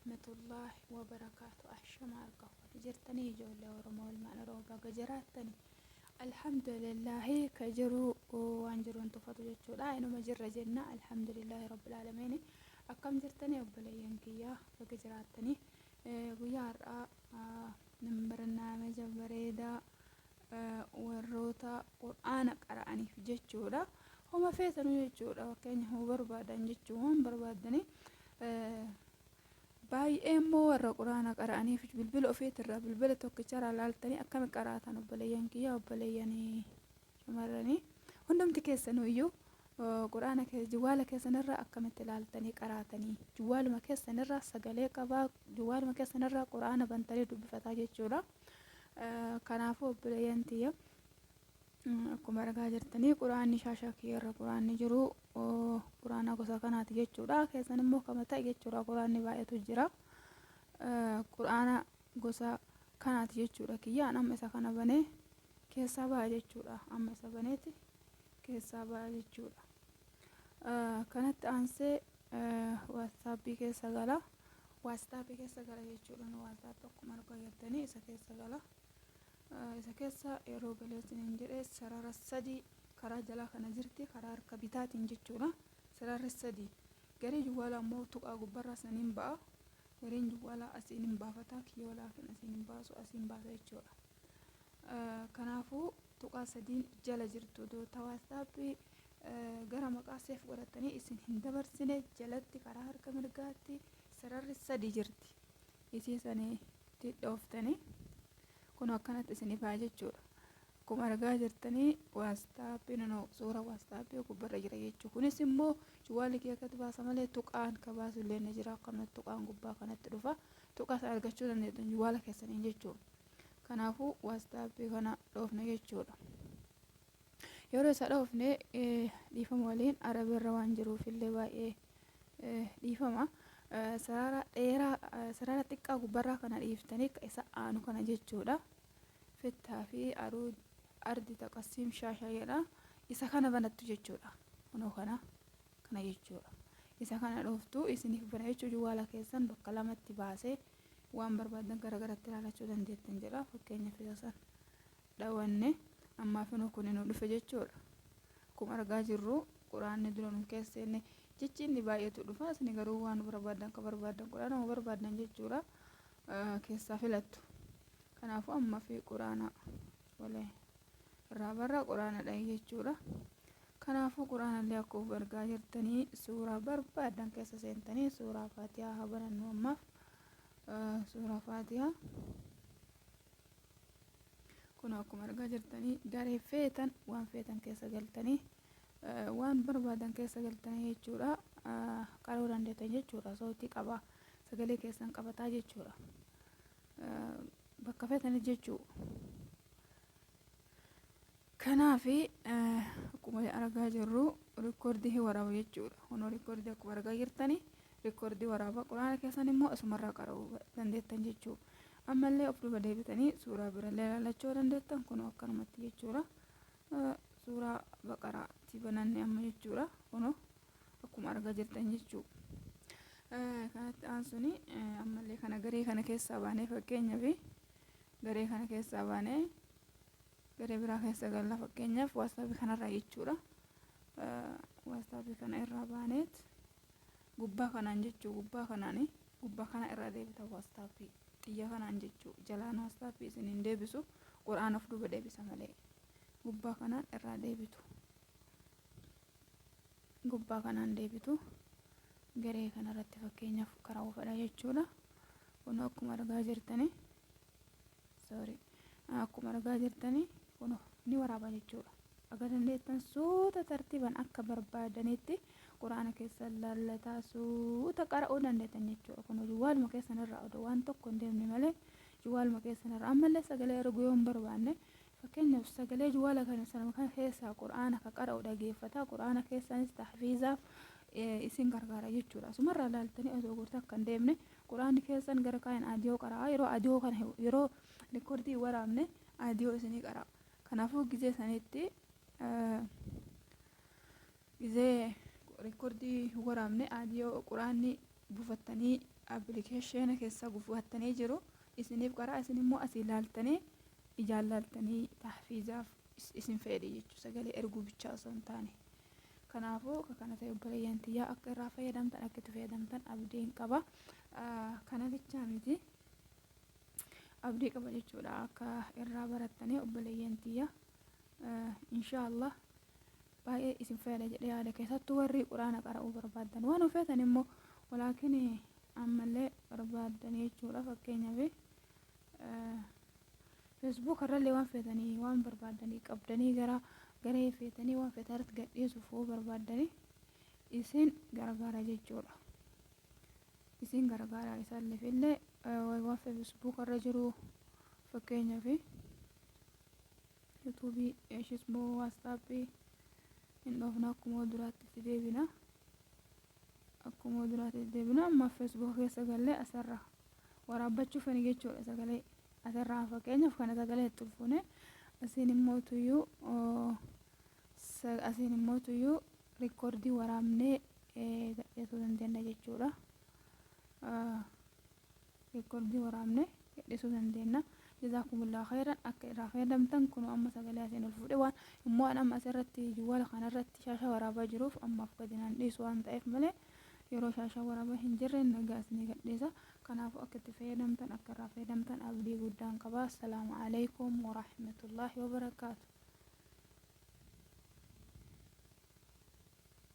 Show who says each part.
Speaker 1: ورحمة الله وبركاته. أحشما القهوة جرتني جولة ورمى والمعنى روبا جراتني الحمد لله كجرو وانجرو انتو فتو جتشو لا إنو مجرى جنة الحمد لله رب العالمين. أكم جرتني وبليين كيا بجراتني ويار برنامج بريدة وروتا قرآن قرأني في جتشو لا هما فيتنو جتشو لا وكان هو بربادن جتشو هم بربادني baay'ee immoo warra quraana qara'aniif bilbila ofiitirraa bilbila tokkicharraa laaltanii akkami qaraatan obboleeyyan kiyya obboleeyyanii shamarranii hundumti keessanuu iyyuu quraana juwaala keessanirraa akkamitti laaltanii qaraatanii juwaaluma keessanirraa sagalee qabaa juwaaluma keessanirraa quraana bantanii dubbifataa jechuudha. Kanaafuu obboleeyyan tiyya akkuma argaa jirtanii quraanni shaashaa kiyyarra quraanni jiru quraana gosa kanaati jechuudha. Keessan immoo kama ta'e jechuudha quraanni baay'eetu jira. Quraana gosa kanaati jechuudha. Kiyyaan amma isa kana banee keessaa ba'a jechuudha. Amma isa baneeti keessaa ba'a jechuudha. Kanatti aansee waatsaappii keessa gala. Waatsaappii keessa gala jechuudha. Waatsaappii akkuma argaa jirtanii isa keessa gala. Isa keessa yeroo galeetiin jedhee sarara sadii karaa jalaa kana jirti karaa harka bitaatiin jechuudha. Sararri sadii garii juwaalaa immoo tuqaa gubbarraa saniin ba'a. Gariin juwaalaa asiin hin baafataa kiyyoo laakiin asiin hin baasu asiin baasa jechuudha. Kanaafuu tuqaa sadiin jala jirtu doota waatsaappii gara maqaa seef godhatanii isin hin dabarsine jalatti karaa harka mirgaatti sararri sadii jirti. Isii saniitti dhooftanii kun akkanatti isiniif haa jechuudha. Akkuma argaa jirtanii waatsaappii suura waatsaappii gubbarra jira jechuudha. Kunis immoo juwaalli kee akkatti baasa malee tuqaan ka baasu illee ni jira. Akkanatti tuqaan gubbaa kanatti dhufa. Tuqaa isa argachuu dandeettan juwaala keessaniin jechuudha. Kanaafuu waatsaappii kana dhoofne jechuudha. Yeroo isa dhoofne dhiifama waliin arabiirra waan jiruuf illee baay'ee dhiifama. Sarara dheeraa sarara xiqqaa gubbarraa kana dhiiftanii isa aanu kana jechuudha. Fittaa fi ardi taqasiim shaashayedha. Isa kana banattu jechuudha. Kunoo kana jechuudha. Isa kana dhooftu isiniif bana jechuudha. Juwaala keessan bakka lamatti baasee waan barbaadan garagaratti ilaalachuu dandeettan jedha. Fakkeenyaaf isa san dhawanne ammaaf kun nu dhufe jechuudha. Akkuma argaa jirru quraanni dura nu keessenne jechi inni baay'eetu dhufa. Isin garuu waan barbaadan ka barbaadan quraana barbaadan jechuudha keessaa filattu. Kanaafuu amma fi quraana walee irraa barra quraana dha jechuudha. Kanaafuu quraana illee akkuma argaa jirtanii suuraa barbaadan keessa seentanii suuraa faatihaa haa banannu ammaaf suuraa faatihaa kun akkuma argaa jirtanii garee feetan waan feetan keessa galtanii waan barbaadan keessa galtanii jechuudha. Qaroo dandeettan jechuudha. Sautii qaba sagalee keessan qabataa jechuudha. Bakka feetanii jechuudha. Kanaafi akkuma argaa jirru rikoordii waraaba jechuudha. Kunoo rikoordii akkuma argaa jirtanii rikoordii waraaba quraana keessan immoo asumarraa qaroo dandeettan jechuudha. Ammallee of duuba deebitanii suuraa birallee ilaalachuu dandeettan kunoo akkanumatti jechuudha. Suuraa baqaraatti bananne amma jechuudha. Kunoo akkuma argaa jirtan jechuudha. Kanatti aansuni ammallee kana garee kana keessaa baanee fakkeenyaaf garee kana keessaa baanee garee biraa keessa galla fakkeenyaaf waatsaappii kanarraa jechuudha. Waatsaappii kana irraa baaneet gubbaa kanaan jechuudha. Gubbaa kana irraa deebita waatsaappii xiyya kanaan jechuudha. Jalaan waatsaappii isin hin deebisu quraana of duuba deebisa malee. Gubbaa kanaan irraa deebitu. Gubbaa kanaan deebitu garee kanarratti fakkeenyaaf karaa ufadha jechuudha. Kun akkuma argaa jirtanii akkuma argaa jirtanii kun ni waraaba jechuudha. Akka dandeettan suuta tartiiban akka barbaadanitti quraana keessa lallataa suuta qara'uu dandeettan jechuudha. Kun juwaaluma keessan irraa odoo waan tokko hin deemne malee juwaaluma keessan irraa ammallee sagalee arguu yoo hin barbaanne fakkeenyaaf sagalee juwaala kana keessaa quraana ka qara'u dhageeffata quraana keessanis tahfiizaaf isin gargaara jechuudha. Asumarraa laaltanii osoo gurta akka hin deemne quraanni keessan gara kaa'in adiyoo qara'a. Yeroo adiyoo kana yeroo rikoordii waraabne adiyoo isinii qara'a. Kanaafuu gizee sanitti gizee rikoordii waraabne adiyoo quraanni buufattanii application keessa gufuuttanii jiru isiniif qaraa isin immoo asii ilaaltanii ijaallaltanii tahfiizaaf isin fedhe jechuu sagalee erguu bichaa osoo hin taane. Kanaafuu kana ta'e obboleeyyan tiyyaa akka irraa fayyadamtan akka itti fayyadamtan abdiin qaba. Kana bichaa miti abdii qaba jechuudha akka irraa barattanii obboleeyyan tiyyaa inshaallah baay'ee isin fayyada jedhee yaada keessattuu warri quraana qara'uu barbaadan waan ofeetan immoo walaakin ammallee barbaadanii jechuudha. Fakkeenyaaf Facebook irrallee waan feetanii waan barbaadanii qabdanii garee feetanii waan feetarratti gadhiisuuf barbaadanii isin gargaara jechuudha. Isin gargaara isaalleef illee waan Facebook irra jiru fakkeenyaaf YouTube, Facebook, WhatsApp hin dhofna akkuma duraatti deebina. Akkuma duraatti deebina amma Facebook keessa galee asirra waraabbachuuf ni jechuudha sagalee asirraa fakkeenyaaf kana sagalee itti ulfuune asiin immoo tuyyuu rikoordii waraabnee gadhiisuu dandeenya jechuudha. Rikoordii waraabnee gadhiisuu dandeenya. Jazaakumullahu khairan akka irraa fayyadamtan kun amma sagalee asiin ol fuudhe waan immoo amma asirratti jawwaala kanarratti shaasha waraabaa jiruuf ammaaf gadi naan dhiisu waan ta'eef malee yeroo shaasha waraabaa hin jirre nagaa isinii gadhiisa. Kanaafuu akka itti fayyadamtan akka irraa fayyadamtan abdii guddaan qaba. Assalaamu alaykum wa rahmatullahi wa barakaatuh.